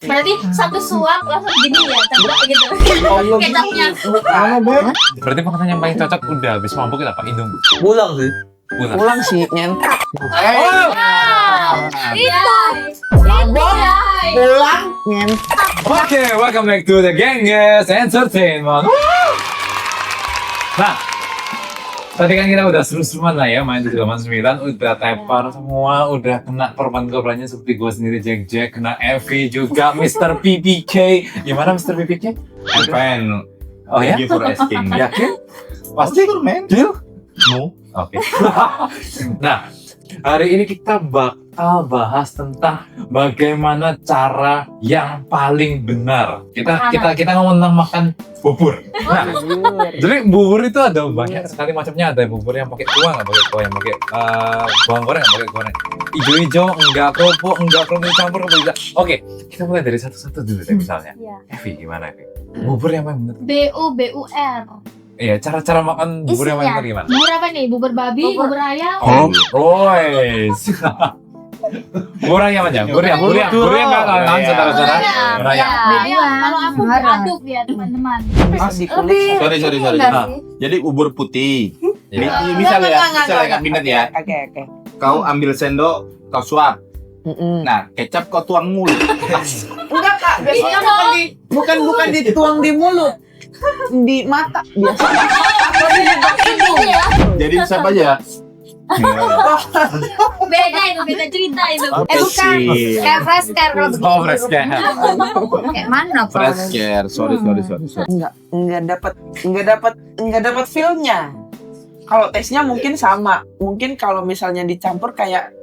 Berarti satu suap langsung gini ya, tebak gitu. Kecapnya. Berarti makanan yang paling cocok udah habis mampu kita pakai Indomie. Pulang sih. Pulang. Pulang sih, nyentak. Iya. Pulang, nyentak. Oke, welcome back to the Genghis Entertainment. Nah, tadi kan kita udah seru-seruan lah ya main di Halaman 9, udah tepar semua, udah kena korban-korbannya seperti gue sendiri, Jack, kena Evi juga, Mr. PPK. Gimana Mr. PPK? I'm fine. Oh ya? Thank you for asking. Yakin? Pasti? man. Deal? No. Oke. Nah, hari ini kita bakal bahas tentang bagaimana cara yang paling benar. Kita ngomong tentang makan bubur. Nah, jadi bubur itu ada banyak sekali macamnya. Ada bubur yang pakai kuah, nggak pakai kuah, yang pakai bawang goreng, nggak pakai goreng. Ijo-ijo, enggak kerupuk dicampur, bisa. Oke, kita mulai dari satu-satu dulu deh misalnya. Iya. Evi, gimana Evi? Bubur yang paling benar? BUBUR. Iya, cara makan bubur yang paling benar gimana? Bubur apa nih? Bubur babi, bubur ayam. Royce. Bubur ayam aja. Bubur ayam nggak kan saudara-saudara. Bubur ayam. Ayam. Kalau aku aduk ya teman-teman. Sorry. Nah, jadi bubur putih. Iya. Misalnya kabinet ya. Oke. Kau ambil sendok, kau suap. Nah, kecap kau tuang mulut. Enggak kak, biasanya bukan dituang di mulut, di mata biasa. Jadi siapa aja? Beda itu, beda cerita itu. Bukan. Kayak fresh care kalau begitu. Oh, fresh care. Kayak mana, Pak? Fresh care. Sorry. Enggak dapat feel-nya. Kalau tesnya mungkin sama, mungkin kalau misalnya dicampur kayak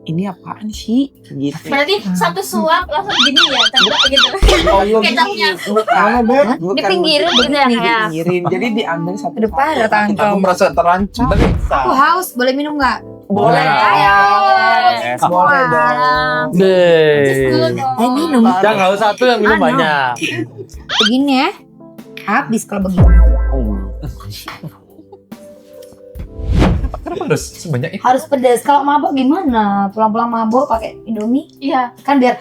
ini apaan sih gitu. Berarti satu suap langsung gini ya, tebak gitu. Kecapnya. Dipinggirin bener ya. Dipinggirin. Jadi diambil satu. Udah parah tangan Aku kau. merasa terancam. Aku haus, boleh minum nggak? Boleh. Ayo. Boleh dong. Ayo minum. Jangan satu yang minum banyak. Begini ya. Habis kalau begini. Kenapa harus sebanyak itu? Harus pedas. Kalau mabok gimana? Pulang-pulang mabok pakai Indomie? Iya, Kan biar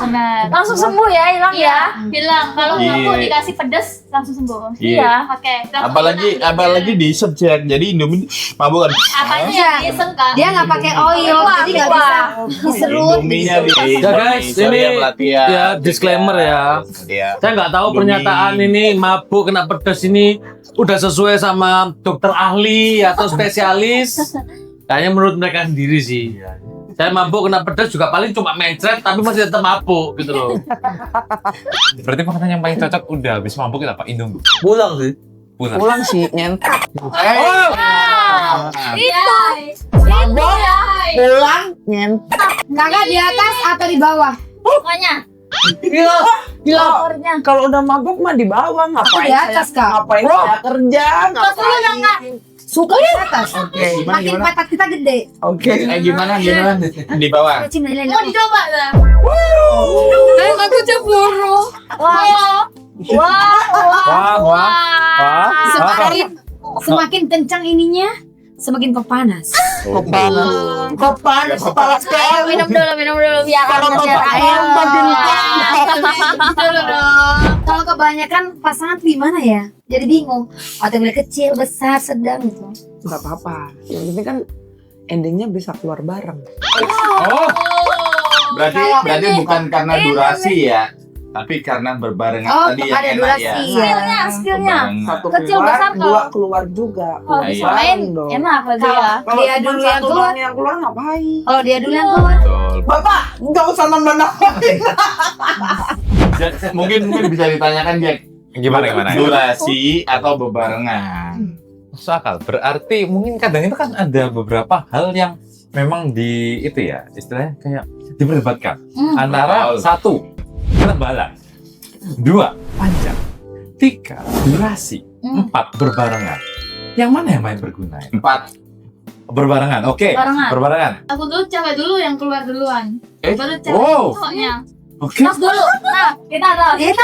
benar. langsung sembuh ya, hilang Iya, ya. bilang kalau Iya. aku dikasih pedas langsung sembuh. Iya. Oke. Apalagi di subjek. Jadi Indomie mabuk kan. Apanya Iya. diiseng kan? Dia nggak pakai oil, jadi nggak bisa diserut. Indominya di. Ya guys, ini ya disclaimer ya. Dia. Saya nggak tahu pernyataan ini mabuk kena pedas ini udah sesuai sama dokter ahli atau spesialis. Kayaknya menurut mereka sendiri sih. Saya mabuk kena pedas juga paling cuma mencret tapi masih tetap mabuk gitu loh. Berarti makanan yang paling cocok udah habis mampu kita pakai Indomie. Pulang sih. Pulang. Pulang sih, nyentak. Iya. Pulang, nyentak. Kakak di atas atau di bawah? Pokoknya. Gila. Kalau udah mabuk mah di bawah, ngapain di atas, Kak. Ngapain saya kerja? Ngapain? Suka di atas. Oke, Makin patak kita gede. Oke. Gimana? Di bawah. Mau dicoba lah. Ayo aku cemburu. Wah. Semakin kencang ininya, semakin kepanas. Kepanas kepala Ayo minum dulu biar anget Ayo. Dulu dong. Kalau kebanyakan pasangan gimana ya? Jadi bingung. Atau boleh kecil, besar, sedang gitu. Enggak apa-apa. Yang penting kan endingnya bisa keluar bareng. Oh, Berarti bukan karena durasi ya, tapi karena berbarengan Oh, tadi yang ada enak durasi ya. ya. Skillnya. Berbarengan. Satu Kecil, keluar, besar, dua kalau- keluar juga. Kalau Iya. disamain dong. enak lagi ya. Kalau Dia cuma dulu yang satu keluar. doang yang keluar ngapain? Kalau dia dulu yang keluar. Betul. Bapak, nggak usah nambah-nambahin. Mungkin bisa ditanyakan Jack. gimana? Durasi atau berbarengan? Masuk akal. Berarti mungkin kadang itu kan ada beberapa hal yang memang di itu ya, istilahnya kayak diperdebatkan. Antara Betul. 1, ketebalan, 2, panjang, 3, durasi, 4, berbarengan. Yang mana yang paling berguna? 4. Berbarengan, oke. Barengan. Berbarengan. Aku dulu cewek dulu yang keluar duluan. Baru cewek Oh. cowoknya. Oke. Tos dulu. Nah, kita tos. Itu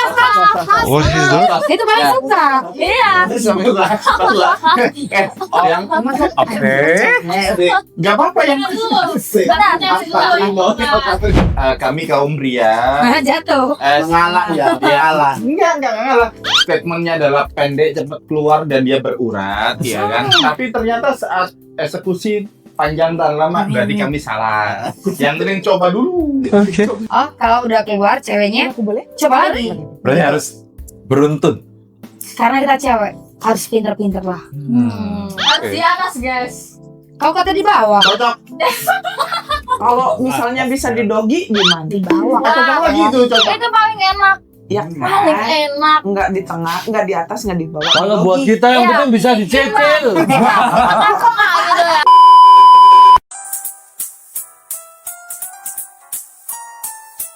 Oh, gitu. itu paling suka. Iya. Yang Oke. nggak apa-apa yang Bentar, dulu. kami kaum pria Jatuh. Ngalah ya, ngalah. enggak ngalah. Statementnya adalah pendek, cepat keluar dan dia berurat, ya kan? Tapi ternyata saat eksekusi panjang dan lama, berarti kami salah. Yang penting coba dulu. Oh, kalau udah keluar ceweknya, Aku boleh? coba lagi. Berarti harus beruntun. Karena kita cewek, harus pinter-pinter lah. Harus di atas, guys. Kau kata di bawah. Cocok. Kalau misalnya bisa didogi gimana? Di bawah. Cocok lagi itu, cocok. Itu paling enak. Ya Paling kan? enak. Enggak di tengah, enggak di atas, enggak di bawah. Kalau buat Dogi. kita yang Iya. penting bisa dicicil. Aku nggak gitu ya.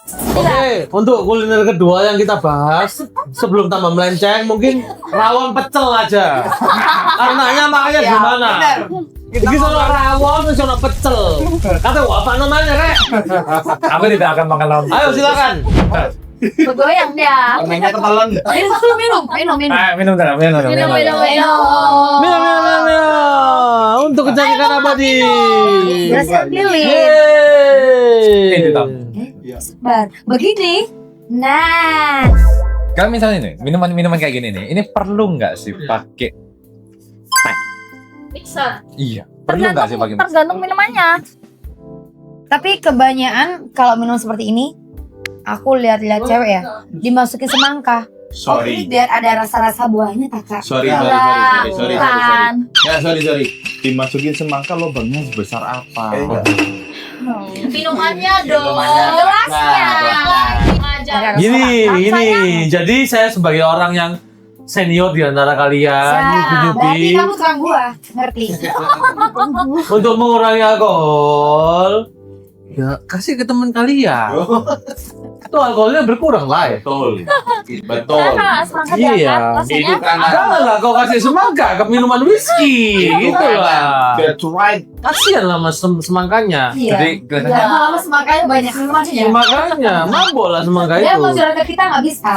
Oke, untuk kuliner kedua yang kita bahas sebelum tambah melenceng, mungkin rawon pecel aja. Karenanya makanya Ya, gimana? bener. Iki sono rawon, iki sono pecel. Kata apa namanya, Rek? Aku tidak akan makan lawan. Ayo silakan. Bergoyang dia. Permennya ketelan. Minum. Minum, minum. Minum. Minum, minum, minum. Untuk kecantikan abadi. Berhasil pilih. Ini, Tom. Bar. Begini. Nah. Kalau misalnya nih, minuman kayak gini nih, ini perlu nggak sih pakai? Mixer. Iya. Perlu nggak sih pakai? Tergantung minumannya. Tapi kebanyakan kalau minum seperti ini, aku lihat-lihat cewek ya, dimasukin semangka. Sorry. Biar ada rasa-rasa buahnya, Kakak. Sorry. Bukan. Ya, sorry. Dimasukin semangka lubangnya sebesar apa? Minumannya dong. Minumannya. Gelasnya. Ada rasa Gini, rasanya. Jadi saya sebagai orang yang senior di antara kalian, Berarti nyubi kamu tukang gua, ngerti? untuk mengurangi alkohol, ya kasih ke teman kalian. Itu alkoholnya berkurang lah ya. Betul. Karena semangka di Iya. atas rasanya. Itu karena Janganlah kau kasih semangka ke minuman whisky, gitu lah. That's right. Kasian lah mas semangkanya. Iya. Jadi Ya, kelihatannya kalau semangkanya banyak minumannya. Makanya mabok lah semangka Ya, itu. masyarakat kita nggak bisa.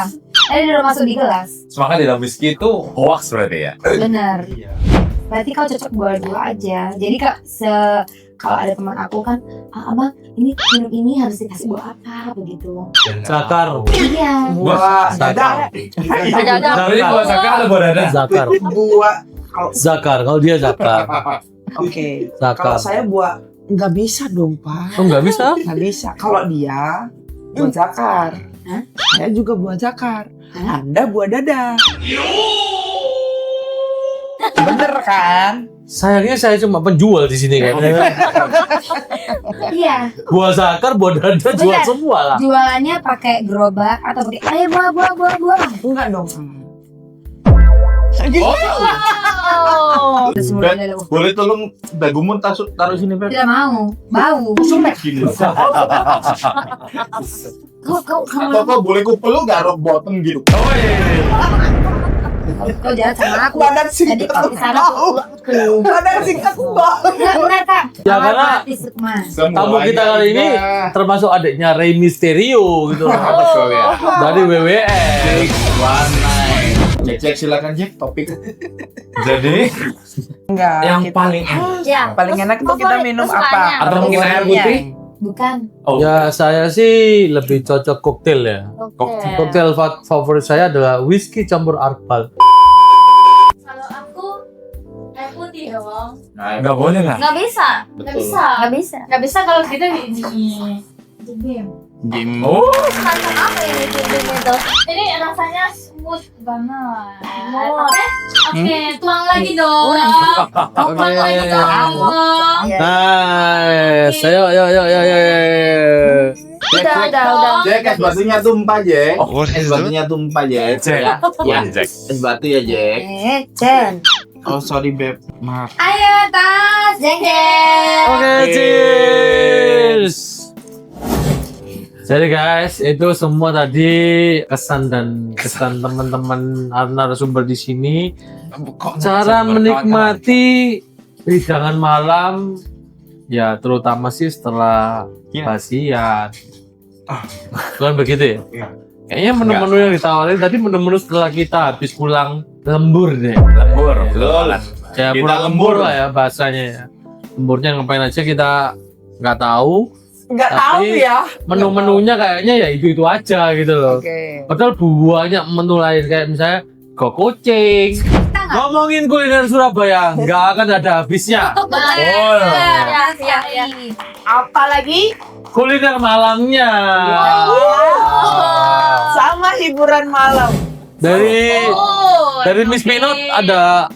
Dia udah masuk di gelas. semangat di dalam whisky itu hoax berarti ya. Bener. Berarti kau cocok buat dua aja. Jadi kalau ada teman aku kan, abang ini minum ini harus dikasih buah apa begitu. Zakar. Iya. Buah dadar. Jadi buat sakar ada buat dada. Zakar. Buah. Zakar. Kalau dia zakar. Oke. Zakar. Kalau saya buah nggak bisa dong, Pak. Oh nggak bisa? Nggak bisa. Kalau dia buah zakar. Hah? Saya juga buah zakar. Hah? Anda buah dada. Bener kan? Sayangnya saya cuma penjual di sini kan. Iya. Buah zakar, buah dada jual Bener. semua lah. Jualannya pakai gerobak atau pakai ayo buah. Enggak dong. Oh. Boleh tolong dagumu taruh sini, Beb? Tidak mau. Bau. Sumpah. Gini. Kau Atau kok boleh ku peluk gak rock bottom gitu? kau jalan sama aku. Badan Jadi singkat. kalau di sana aku. Badan singkat bau. Benar Kak. Ya, Awal karena hati Sukma. tamu kita kali ini termasuk adiknya Rey Mysterio gitu loh. Betul ya. Dari WWF. Warna. Cek silakan Jack topik. Jadi Enggak. yang kita- paling enak Ya. paling enak itu kita minum apa? Kesukaannya. atau mungkin air putih? Bukan. Oh, Ya saya sih lebih cocok koktail ya. Oke. Koktail favorit saya adalah whisky campur arbal. Kalau aku air putih dong. nggak boleh lah. Nggak bisa. Nggak Betul. bisa. Nggak bisa. Nggak bisa kalau kita di game. Jim. Oh, Macam apa ya di game itu? Ini rasanya smooth banget. Oke, tuang lagi dong. Tuang lagi dong. Nice. Ayo. Udah. Jack es batunya tumpah Jack. Oh, Es batunya tumpah Jack. Jack. Ya. Jack. Es batu ya Jack. Jen. Oh sorry Beb. Maaf. Ayo tas, jeng jeng. Oke, cheers. Jadi guys, itu semua tadi kesan teman-teman narasumber di sini. Cara menikmati hidangan malam, ya terutama sih setelah Iya. basian. Bukan begitu ya? Iya. Kayaknya menu-menu yang ditawarin tadi menu-menu setelah kita habis pulang lembur deh. Lembur. Betul. Ya Kita pulang lembur. lembur lah ya bahasanya ya. Lemburnya ngapain aja kita nggak tahu. Nggak tahu Tapi ya. Menu-menunya kayaknya ya itu aja gitu loh. Oke. Padahal banyak menu lain kayak misalnya go kucing. Ngomongin kuliner Surabaya nggak akan ada habisnya. Ya. Apalagi Kuliner malamnya. sama hiburan malam. Dari Miss Pinot ada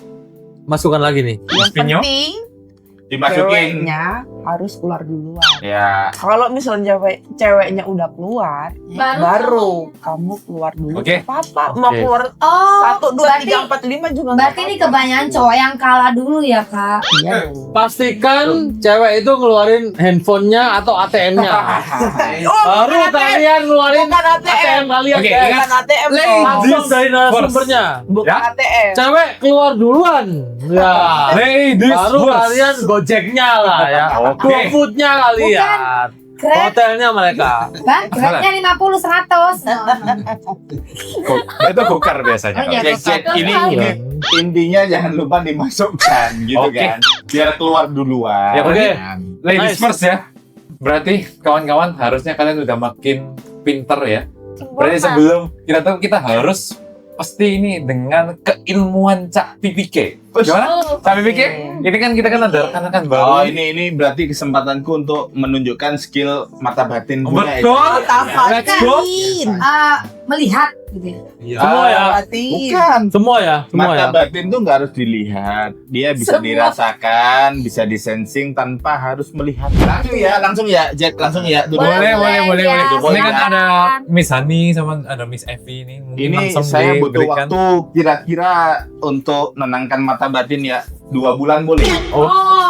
masukan lagi nih. Yang Pinyo? penting Dimasukin. ceweknya harus keluar duluan. Ya. Kalau misalnya ceweknya udah keluar, baru kamu keluar dulu. Oke. Apa? Mau Oke. keluar Oh, 1, 2, berarti- 3, 4, 5 juga nggak berarti ini kebanyakan cowok yang kalah dulu ya kak. Iya. Pastikan cewek itu ngeluarin handphonenya atau ATM-nya. Baru kalian ngeluarin Bukan ATM. kalian. Oke, guys. Bukan ATM. Langsung dari narasumbernya. Bukan Ya. ATM. Cewek keluar duluan. Ya. Ladies Baru first. kalian gojeknya lah ya. Oke. GoFood-nya kalian. Grab, Hotelnya mereka. bang, grabnya 50, 100. Itu gokar biasanya. Oh, iya. Cek ini Iya. intinya jangan lupa dimasukkan gitu Oke. kan. Biar keluar duluan. Ya, oke. Kan. Ladies Nice. first ya. Berarti kawan-kawan harusnya kalian udah makin pinter ya. Berarti sebelum kita tahu kita harus pasti ini dengan keilmuan Cak PPK. Gimana? Cak PPK? Ini kan kita kan ada rekan-rekan baru. Oh ini berarti kesempatanku untuk menunjukkan skill mata batin gue. Betul. Let's go. Melihat gitu ya. Semua ya. Bukan. Semua ya. Semua Mata ya. batin tuh nggak harus dilihat, dia bisa Semua. dirasakan, bisa disensing tanpa harus melihat. Langsung ya, Jack, langsung ya. Duduk. Boleh. ya, Ini kan silakan. ada Miss Hani sama ada Miss Evi ini. Mungkin Ini langsung saya butuh diberikan. waktu kira-kira untuk menenangkan mata batin ya 2 bulan boleh.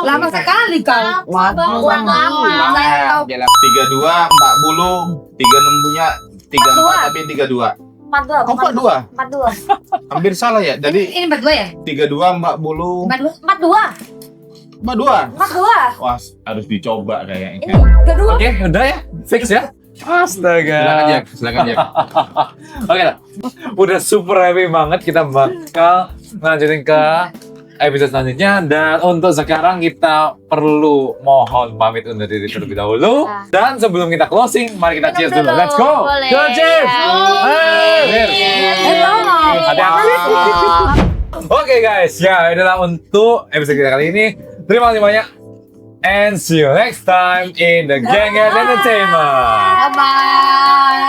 Lama sekali kau. Kurang lama. Saya tahu. 32 40 36 punya 34 tapi 32. 42. Oh, 42. 42. Hampir salah ya. Jadi Ini berdua ya? 32 40 Berdua? 42. 42. 42. Wah, harus dicoba kayaknya. Kedua? Oke, udah ya. Fix ya. Astaga. Silakan Jack. Oke lah. Udah super happy banget, kita bakal lanjutin ke episode selanjutnya. Dan untuk sekarang kita perlu mohon pamit undur diri terlebih dahulu. Dan sebelum kita closing, mari kita cheers dulu. Let's go. Boleh. Go cheers. Hey. Hati-hati. Oke guys, ya itulah untuk episode kita kali ini. Terima kasih banyak. And see you next time in the Gengar Entertainment. Bye-bye.